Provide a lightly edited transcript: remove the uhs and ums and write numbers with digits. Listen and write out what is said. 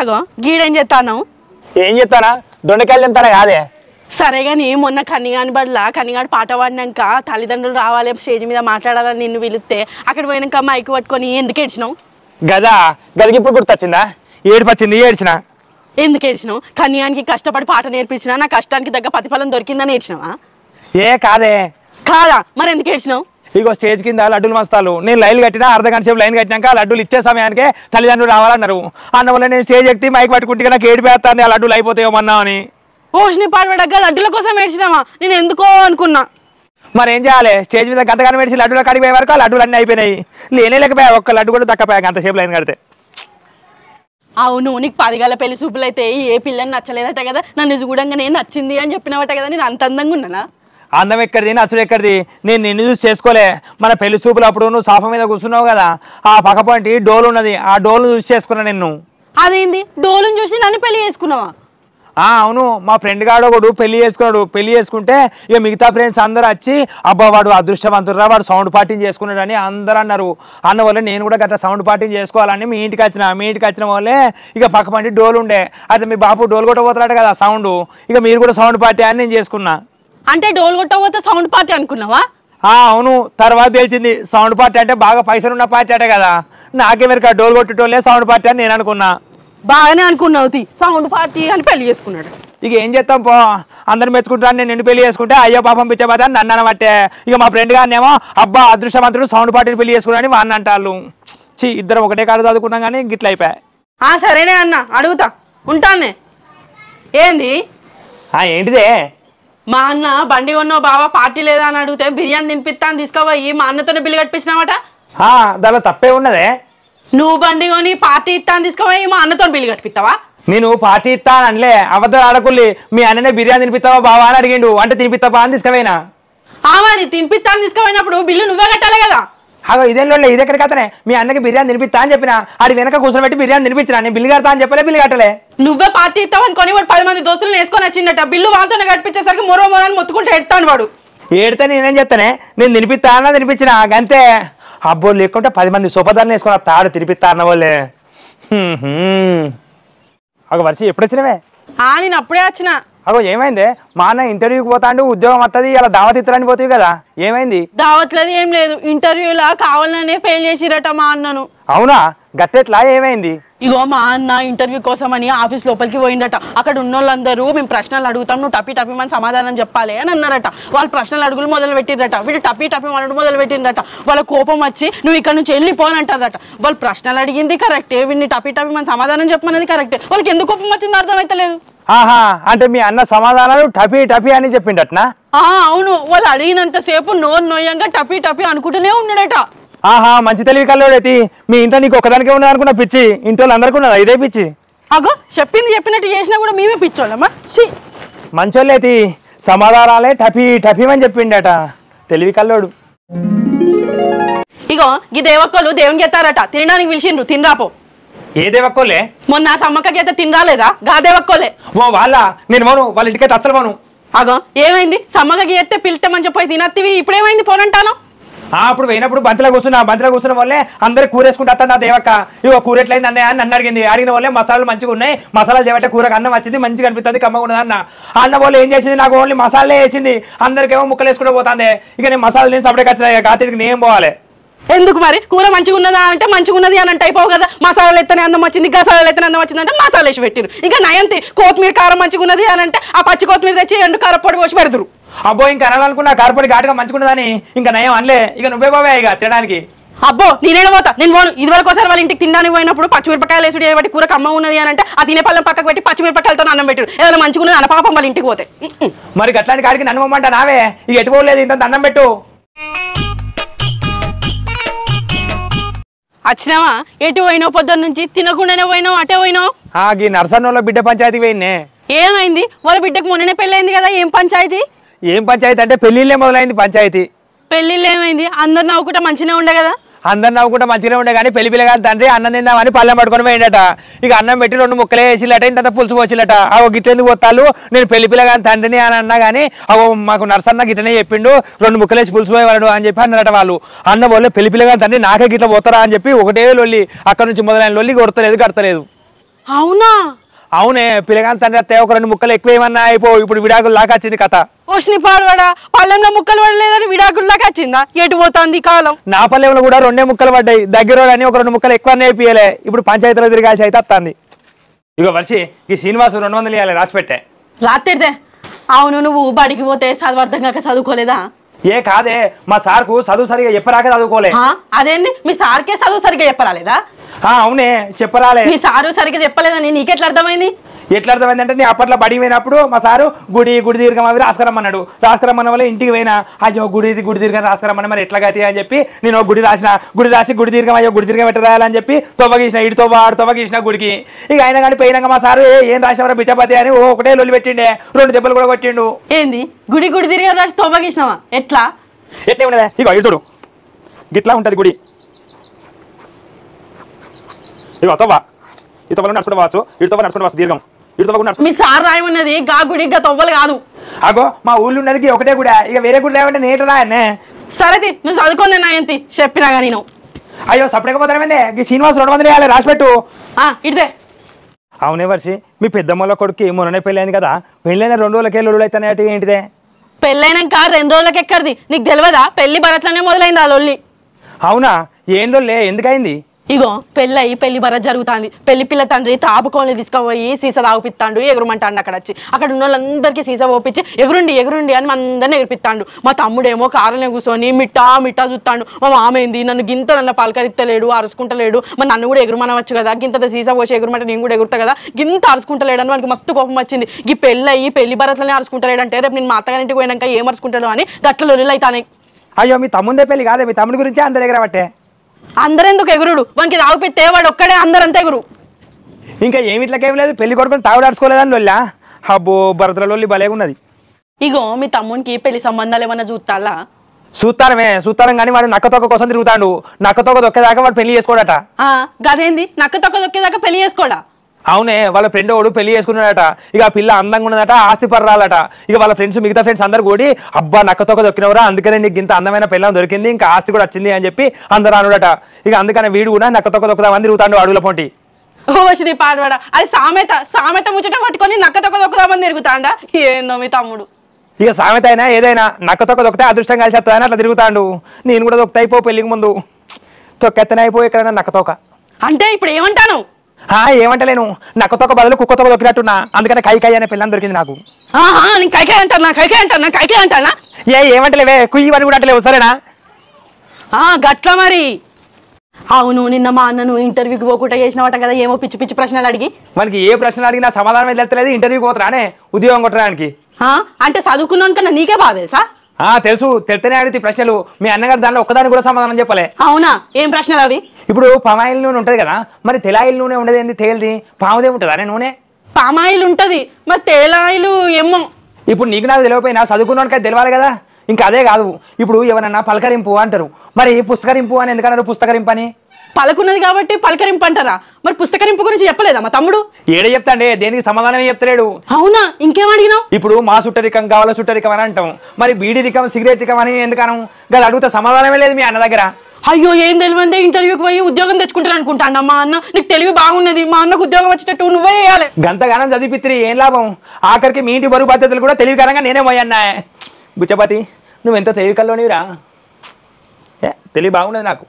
ఆగో గీడేం చేస్తాను ఏం చెప్తానా దొండకాయలు తింటారా కాదే సరే కానీ మొన్న కన్నిగాని బడిలా కన్నిగాడు పాట పాడినాక తల్లిదండ్రులు రావాలి స్టేజ్ మీద మాట్లాడాలని నిన్ను పిలిస్తే అక్కడ పోయినాక మైక్ పట్టుకొని ఎందుకు ఏడ్చినావు గదా గదికి ఇప్పుడు గుర్తొచ్చిందా ఏడిపచ్చింది ఏడ్చిన ఎందుకు ఏడ్చినావు కన్యానికి కష్టపడి పాట నేర్పించినా నా కష్టానికి తగ్గ ప్రతిఫలం దొరికిందని ఏడ్చినావా ఏ కాదే కాదా మరి ఎందుకు ఏడ్చినావు ఇగో స్టేజ్ కింద లడ్డూలు మస్తాలు నేను లైన్ కట్టినా అర్ధగంట సేపు లైన్ కట్టినాక లడ్డూలు ఇచ్చే సమయానికే తల్లిదండ్రులు రావాలన్నారు అందువల్ల నేను స్టేజ్ ఎక్కి మైక్ పట్టుకుంటే నాకు ఏడిపోతాను ఆ లడ్డూలు అయిపోతాయేమన్నా అని ఓషిని పాడబడ్డాక లడ్డుల కోసం ఏడ్చినావా నేను ఎందుకో అనుకున్నా మరి ఏం చేయాలి స్టేజ్ మీద గంటగానే పెడిచి లడ్డూలు కడిగిపోయే వరకు ఆ లడ్డూలు అన్నీ అయిపోయినాయి లేనే లేకపోయా ఒక్క లడ్డు కూడా దక్కపోయా అంతసేపు లైన్ కడితే అవును నీకు 10 గల పెళ్లి చూపులు అయితే ఏ పిల్లని నచ్చలేదట కదా నన్ను చూడంగా నేను నచ్చింది అని చెప్పినవట కదా నేను అంత అందంగా ఉన్నానా అందం ఎక్కడిది నచ్చుడు ఎక్కడిది నేను నిన్ను చూసి చేసుకోలే మన పెళ్లి చూపులు అప్పుడు నువ్వు సోఫా మీద కూర్చున్నావు కదా ఆ పక్కపొంటి డోలు ఉన్నది ఆ డోలు చూసి చేసుకున్నా నిన్ను అదేంది డోలుని చూసి నన్ను పెళ్లి చేసుకున్నావా అవును మా ఫ్రెండ్ గాడు ఒకడు పెళ్లి చేసుకున్నాడు పెళ్లి చేసుకుంటే ఇక మిగతా ఫ్రెండ్స్ అందరూ వచ్చి అబ్బా వాడు అదృష్టవంతుడురా వాడు సౌండ్ పార్టీని చేసుకున్నాడు అని అందరూ అన్నారు అన్న వల్లే నేను కూడా గట్లా సౌండ్ పార్టీని చేసుకోవాలని మీ ఇంటికి వచ్చిన వాళ్ళే ఇక పక్కపంటి డోలు ఉండే అయితే మీ బాపు డోలు కొట్టబోతున్నాడు కదా సౌండ్ ఇక మీరు కూడా సౌండ్ పార్టీ అని నేను చేసుకున్నా అంటే డోలు కొట్టబోతే సౌండ్ పార్టీ అనుకున్నావా అవును తర్వాత తెలిసింది సౌండ్ పార్టీ అంటే బాగా పైసలు ఉన్న పార్టీ అంటే కదా నాకే మీరు డోలు కొట్టేటోళ్ళే సౌండ్ పార్టీ అని నేను అనుకున్నా బాగానే అనుకున్నావు సౌండ్ పార్టీ అని పెళ్లి చేసుకున్నాడు ఇక ఏం చేస్తాం పో అందరు మెచ్చుకుంటాను నేను నిన్ను పెళ్లి చేసుకుంటే అయ్యో పాపం పిచ్చబోతా నన్ను అనబట్టే ఇక మా ఫ్రెండ్ గారినేమో అబ్బా అదృష్టవంతుడు సౌండ్ పార్టీని పెళ్లి చేసుకున్నాడని వాడిని అంటారు ఇద్దరు ఒకటే కాదు చదువుకున్నాం కానీ గిట్ల అయిపోయా సరేనే అన్న అడుగుతా ఉంటానే ఏంది ఏంటిదే మా అన్న బండి కొన్నావు బావా పార్టీ లేదా అని అడిగితే బిర్యానీ తినిపిస్తా అని తీసుకోపోయి మా అన్నతోనే బిల్లు కట్టించినావట దానిలో తప్పే ఉన్నదే నువ్వు బండి కొని పార్టీ ఇస్తా అని తీసుకోపోయి మా అన్నతో బిల్లు కట్టిస్తావా నేను పార్టీ ఇస్తాను అనలే అబద్ధాలు ఆడకుల్లి మీ అన్ననే బిర్యానీ తినిపిస్తావా బావా అని అడిగిండు అంటే తినిపిస్తావా అని తీసుకుపోయినా మరి తినిపిస్తా అని తీసుకుపోయినప్పుడు బిల్లు నువ్వే కట్టాలి కదా ఇదేంలో ఇదెక్కడికి అతనే మీ అన్నకి బిర్యానీ తినిపిస్తా అని చెప్పిన ఆడి వెనక కూర్చోబెట్టి బిర్యానీ తినిపించిన నేను బిల్లు కడతా అని చెప్పలే బిల్లు కట్టలే నువ్వే పార్టీ ఇస్తావు అనుకొని వాడు 10 మంది దోస్తులు వేసుకొని వచ్చిందట బిల్లు వాళ్ళతోనే కట్టించేసరికి మొరో అని మొత్తుకుంటే ఎడతాను వాడు ఏడితే నేనేం చెప్తానే నేను తినిపిస్తానా తినిపించిన అంతే అబ్బో లేకుంటే 10 మంది సోపదారులు వేసుకొని తాడు తినిపిస్తా అన్న వాళ్ళే వర్షి ఎప్పుడు వచ్చినవే నేను అప్పుడే వచ్చిన ఏమైంది మా అన్న ఇంటర్వ్యూకి పోతాండు ఉద్యోగం వస్తుంది ఇలా దావత్ ఇత్తడానికి పోతాయి కదా ఏమైంది దావత్లేదు ఏం లేదు ఇంటర్వ్యూలా కావాలనే ఫెయిల్ చేసిరట మా అన్నను అవునా గట్టెట్లా ఏమైంది ఇగో మా అన్న ఇంటర్వ్యూ కోసం అని ఆఫీస్ లోపలికి పోయిందట అక్కడ ఉన్న వాళ్ళందరూ మేము ప్రశ్నలు అడుగుతాం నువ్వు టపి మన సమాధానం చెప్పాలి అని అన్నారట వాళ్ళు ప్రశ్నలు అడుగులు మొదలు పెట్టిరట వీళ్ళు టపి మనడు మొదలు పెట్టిందట వాళ్ళ కోపం వచ్చి నువ్వు ఇక్కడ నుంచి వెళ్ళిపోనంటారట వాళ్ళు ప్రశ్నలు అడిగింది కరెక్టే వీడిని టపి మన సమాధానం చెప్పమన్నది కరెక్టే వాళ్ళకి ఎందుకు కోపం వచ్చిందో అర్థమైతలేదు అంటే మీ అన్న సమాధానాలు టపి అని చెప్పిండటనా అవును వాళ్ళు అడిగినంత సేపు నోరు నొయ్యంగా టపి అనుకుంటూనే ఉన్నాడట మంచి తెలివి కల్లోడైతే మీ ఇంట్లో నీకు ఒకదానికే ఉన్నది అనుకున్న పిచ్చి ఇంట్లో అందరికీ ఉన్నదా ఇదే పిచ్చి చెప్పినట్టు చేసినా కూడా మేమే పిచ్చోళ్ళమ్మా మంచోళ్ళే అయితే సమాధానాలే టపి అని చెప్పిండట తెలివి కల్లోడు ఇగో ఈ దేవక్కలు దేవునికి ఎత్తారట తినడానికి పిలిచిండ్రు తినరాపో ఏ దేవక్కోలే మొన్న సమ్మక్కకి అయితే తినరాలేదా గా దేవక్కోలే వాళ్ళ నేను పోను వాళ్ళ ఇంటికైతే అసలు పోను ఏమైంది సమ్మక్కకి ఎత్తే పిలిచామని చెప్పి తినత్తివి ఇప్పుడేమైంది పోనంటాను అప్పుడు పోయినప్పుడు బంతిలో కూర్చున్న వాళ్ళే అందరు కూరేసుకుంటా నా దేవక్క ఇగో కూర ఎట్లయింది అన్నయ్య అని నన్ను అడిగిన వాళ్ళే మసాలాలు మంచిగా ఉన్నాయి మసాలాలు చేయబట్టే కూరకు అన్నం వచ్చింది మంచిగా అనిపిస్తుంది కమ్మగా ఉన్నది అన్న వాళ్ళు ఏం చేసింది నాకు ఓన్లీ మసాలే వేసింది అందరికేమో ముక్కలు వేసుకుంటూ పోతుంది ఇక నేను మసాలా నేను సపరేట్ వచ్చినాయి కాతికి నేను పోవాలి ఎందుకు మరి కూర మంచిగా ఉన్నదా అంటే మంచిగా ఉన్నది అని అంటే అయిపోవు కదా మసాలాలు ఎత్తనే అందం వచ్చింది గసాలు ఎత్తనే అందం వచ్చింది అంటే మసాలా వేసి పెట్టిరు ఇంకా నయంతి కొత్తిమీర కారం మంచిగా ఉన్నది అని అంటే ఆ పచ్చి కొత్తిమీర తెచ్చి ఎండు కారపొడి పోసి పెడతారు అబ్బో ఇంకా అనాలనుకున్నా కారపొడి ఘాటుగా మంచుకున్నదని ఇంకా నయం అనలే ఇక నువ్వే పోవే ఇక తినడానికి నేనే పోతా నేను పోను ఇదివరకు ఒకసారి వాళ్ళ ఇంటికి తినడానికి పోయినప్పుడు పచ్చిమిరపకాయలు వేసుడు ఏబట్టి కూర కమ్మ ఉన్నది అని అంటే ఆ తినే పళ్ళం పక్కకు పెట్టి పచ్చిమిరపకాయలతో అన్నం పెట్టారు ఏదైనా మంచిగా ఉన్నది అనపాపం వాళ్ళ ఇంటికి పోతే మరి అట్లాంటి కాడికి నన్ను పోమంటా నావే ఇక ఎటు పోలేదు ఇంత అన్నం పెట్టు వచ్చినావా ఎటు పోయినావు పొద్దున్న నుంచి తినకుండానే పోయినావు అటే పోయినావు ఈ నర్సన్నోళ్ళ బిడ్డ పంచాయతీ పోయినే ఏమైంది వాళ్ళ బిడ్డకు మొన్ననే పెళ్ళైంది కదా ఏం పంచాయతీ అంటే పెళ్లిళ్ళే మొదలైంది పంచాయతీ పెళ్లిళ్ళు ఏమైంది అందరు నవ్వుకుంటా మంచిగా ఉండే కదా అందరు నవ్వుకుంటా మంచిగా ఉండే కానీ పెళ్లి పిల్లగాని తండ్రి అన్నం తిందామని పళ్ళెం పట్టుకొని పోయిండట ఇక అన్నం పెట్టి 2 ముక్కలే వేసిలట ఇంత పులుసు పోసిలట గిట్లెందుకు పోతాలు నేను పెళ్లి పిల్లగాని తండ్రిని అని అన్నా కానీ మాకు నర్సన్న గిట్లనే చెప్పిండు 2 ముక్కలేసి పులుసు పోయేవాడు అని చెప్పి అన్నారట వాళ్ళు అన్న వాళ్ళు పెళ్లి పిల్లగాని తండ్రి నాకే గిట్ల పోతారా అని చెప్పి ఒకటే లొల్లి అక్కడ నుంచి మొదలైన లొల్లి కొడతలేదు కడతలేదు అవునా? అవునే, పిల్లగాని తండ్రి అత్తే ఒక 2 ముక్కలు ఎక్కువ ఏమన్నా అయిపో, ఇప్పుడు విడాకులు లాగా వచ్చింది కథ. ఓషిని పాడవాడా, పళ్ళెంలో ముక్కలు పడలేదని విడాకుల్లాగా వచ్చిందా? ఎటు పోతుంది కాలం? నా పల్లెంలో కూడా 2 ముక్కలు పడ్డాయి, దగ్గర అని ఒక 2 ముక్కలు ఎక్కువ నేర్పియలే, ఇప్పుడు పంచాయతీలో తిరగాల్సి అయితే వస్తుంది. ఇగో వర్షి, ఈ శ్రీనివాసు 200 ఇవ్వాలి, రాసి పెట్టే. రాత్రిదే. అవును, నువ్వు బడికి పోతే చదవర్థం కాక చదువుకోలేదా? ఏ కాదే, మా సార్కు చదువు సరిగా చెప్పరాక చదువుకోలే. అదేంది, మీ సార్కే చదువు సరిగా చెప్పరాలేదా? అవునే చెప్పరాలే. మీ సారు సరిగా చెప్పలేదని నీకెట్లా అర్థమైంది? ఎట్లా అర్థమైంది అంటే, నీ అప్పట్లో బడి పోయినప్పుడు మా సారు గుడి దీర్ఘం అవి రాసుకురమ్మన్నాడు. రాసుకురమ్మన్న వల్ల ఇంటికి పోయినా, అయ్యో గుడి దీర్ఘం రాసుకురమ్మని, మరి ఎట్లా గతి అని చెప్పి నేను గుడి రాసి గుడి దీర్ఘం అయ్యో గుడి దీర్ఘం ఎట్లా రాయాలని చెప్పి తొవ్వగీసిన, ఇటు తొవ్వగీసిన గుడికి. ఇక అయినా కానీ పోయినాక మా సారు ఏం రాసినవరా బిచ్చపతి అని ఒకటే లొల్లి పెట్టిండే, 2 దెబ్బలు కూడా కొట్టిండు. ఏంది గుడి దీర్ఘం రాసి తొవ్వగీసినావా? ఎట్లా ఉండదా? ఇగో ఇటు చూడు, గిట్లా ఉంటుంది గుడి. ఇగో తొవ్వ, ఈ తొవ్వలో నడుచుకుంటూ పోవచ్చు, ఇటు తొవ్వ నడుచుకుంటూ పోవచ్చు దీర్ఘం. మీ సార్ రాయమన్నది గా గుడి తొవ్వలు కాదు. అగో మా ఊళ్ళో ఉన్నది ఒకటే గుడి, ఇక వేరే గుడి లేవంటే నేట రాయన్నే. సరేది, నువ్వు చదువుకుంది నాయంతి చెప్పినా కానీ నువ్వు. అయ్యో సపడకపోతానే, ఈ శ్రీనివాస్ 200 వేయాలి, రాసి పెట్టు. ఇదే. అవునే వర్షి, మీ పెద్దమ్మల కొడుకు మొన్ననే పెళ్ళైంది కదా, పెళ్ళైన 2 రోజులకే లొల్లులు అవుతాయి ఏంటిదే? పెళ్ళైనాక 2 రోజులకి ఎక్కడిది, నీకు తెలియదా? పెళ్లి భరత్లోనే మొదలైంది ఆ లొల్లి. అవునా? ఏం లొల్లే, ఎందుకైంది? ఇగో పెళ్లి భరత్ జరుగుతుంది. పెళ్లి పిల్ల తండ్రి తాపుకోని తీసుకుపోయి సీసా తాగుపిస్తాడు, ఎగురమంటాడు. అక్కడ ఉన్న వాళ్ళందరికీ సీసా పోపించి ఎగురుండి అని అందరిని ఎగురిపిస్తాడు. మా తమ్ముడేమో కారులో కూర్చొని మిట్టా చూస్తాడు. మా మామైంది నన్ను నన్ను పలకరిత్తలేడు, అరుచుకుంటలేడు. మరి నన్ను కూడా ఎగురమనవచ్చు కదా, గింత సీసా పోసి ఎగురమంటే నేను కూడా ఎగురుతా కదా, గింత అరుచుకుంటలేడు అని మనకి మస్తు కోపం వచ్చింది. ఈ పెళ్లి భరత్లోనే అరుచుకుంటలేడంటే రేపు నేను మా అత్తగారింటికి పోయినాక ఏం అరుచుకుంటాడు అని గట్ల లొల్లులు అవుతాయి. అయ్యో, మీ తమ్ముందే పెళ్లి కాదే, మీ తమ్ముడి గురించి అందరు ఎగరబట్టే. అందరెందుకు ఎగురుడు, వానికి తాగుపిస్తే వాడు ఒక్కడే అందరంతా ఎగురు. ఇంకా ఏమిట్లకేం లేదు, పెళ్లి కొడుకుని తాగుడు అడుచుకోలేదని లొల్లా. అబ్బో, భరతుల లొల్లి భలేగా ఉన్నది. ఇగో మీ తమ్మునికి పెళ్లి సంబంధాలు ఏమన్నా చూస్తాలా? చూస్తారం కానీ వాడు నక్కతొక్క కోసం తిరుగుతాడు. నక్కతొక్క దొక్కేదాకా వాడు పెళ్లి చేసుకోడట. గదేంది, నక్కతొక్క దొక్కేదాకా పెళ్లి చేసుకోడా? అవునే, వాళ్ళ ఫ్రెండ్ వాడు పెళ్లి చేసుకున్నాడట. ఇక ఆ పిల్ల అందంగా ఉన్నదట, ఆస్తి పర్రాలట. ఇక వాళ్ళ మిగతా ఫ్రెండ్స్ అందరు కూడి, అబ్బా నక్కతొక్క దొక్కినవరా, అందుకనే నీకు ఇంత అందమైన పిల్ల దొరికింది, ఇంకా ఆస్తి కూడా వచ్చింది అని చెప్పి అందరు అనుడట. ఇక అందుకనే వీడు కూడా నక్కతొక్క దొక్కుదామని తిరుగుతాడు అడుగుల పోటీ. శ్రీ పాడవాడ, అది సామెత ముచ్చట పట్టుకొని నక్కతొక్క దొక్కుదామని తిరుగుతాడా? ఏందో మీ తమ్ముడు. ఇక సామెత అయినా ఏదైనా నక్కతొక్క దొక్కితే అదృష్టం కలిసి వస్తుందని అట్లా తిరుగుతాడు. నేను కూడా దొక్కుతా అయిపో, పెళ్లికి ముందు తొక్కెత్తనే అయిపో ఎక్కడైనా నక్కతొక్క. అంటే ఇప్పుడు ఏమంటాను? ఏమంటలేను, నక్కతొక్క బదులు కుక్కతొక్క దొక్కినట్టున్నా, అందుకనే కైకాయ అనే పిల్లని దొరికింది నాకు. కైకాయ అంటానా? ఏమంటలేవే, కుయ్యి అని కూడా అంటలేవు, సరేనా? గట్ల మరి. అవును, నిన్న మా అన్నను ఇంటర్వ్యూకి పోకుండా చేసినవాట కదా, ఏమో పిచ్చి పిచ్చి ప్రశ్నలు అడిగి. మనకి ఏ ప్రశ్నలు అడిగినా సమాధానం తెలుస్తలేదు, ఇంటర్వ్యూకి పోతారానే ఉద్యోగం కొట్టడానికి. అంటే చదువుకున్నాను కన్నా నీకే బాధేసా? తెలుసు, తెలితేనే అడిగితే ప్రశ్నలు. మీ అన్నగారు దానిలో ఒక్కదాని కూడా సమాధానం చెప్పలే. అవునా? ఏం ప్రశ్నలు అవి? ఇప్పుడు పామాయిల్ నూనె ఉంటది కదా, మరి తెలాయిల్ నూనె ఉండదు ఏంది, తేలిది పాముదే ఉంటుంది అనే నూనె. పామాయిల్ ఉంటది, మరి తేలాయిలు ఏమో. ఇప్పుడు నీకు నాకు తెలియకపోయినా చదువుకున్నానికి తెలియాలి కదా. ఇంకా అదే కాదు, ఇప్పుడు ఎవరన్నా పలకరింపు అంటారు, మరి పుస్తకరింపు అని ఎందుకన్నారు? పుస్తకరింపు అని పలుకున్నది కాబట్టి పలకరింపు అంటారా? మరి పుస్తకరింపు గురించి చెప్పలేదా మా తమ్ముడు? ఏడే చెప్తాండే, దేనికి సమాధానం చెప్తలేడు. అవునా? ఇంకేం అడిగినావు? ఇప్పుడు మా సుట్టరికం కావాల సుట్టరికం అని అంటాం, మరి బీడీ రికం సిగరెట్ రికం అని ఎందుకనం? గది అడిగితే సమాధానమే లేదు మీ అన్న దగ్గర. అయ్యో, ఏం తెలివందే ఇంటర్వ్యూకి పోయి ఉద్యోగం తెచ్చుకుంటాను అనుకుంటాను. మా అన్న నీకు తెలివి బాగున్నది, మా అన్నకు ఉద్యోగం వచ్చేటట్టు నువ్వే చేయాలి. గంతగానం చదివిపిత్రి ఏం లాభం? ఆఖరికి మీ ఇంటి బరువు బాధ్యతలు కూడా తెలివికరంగా నేనే పోయన్నా. బుచ్చపతి, నువ్వెంత తెలివికల్లోనివిరా, తెలివి బాగున్నది నాకు.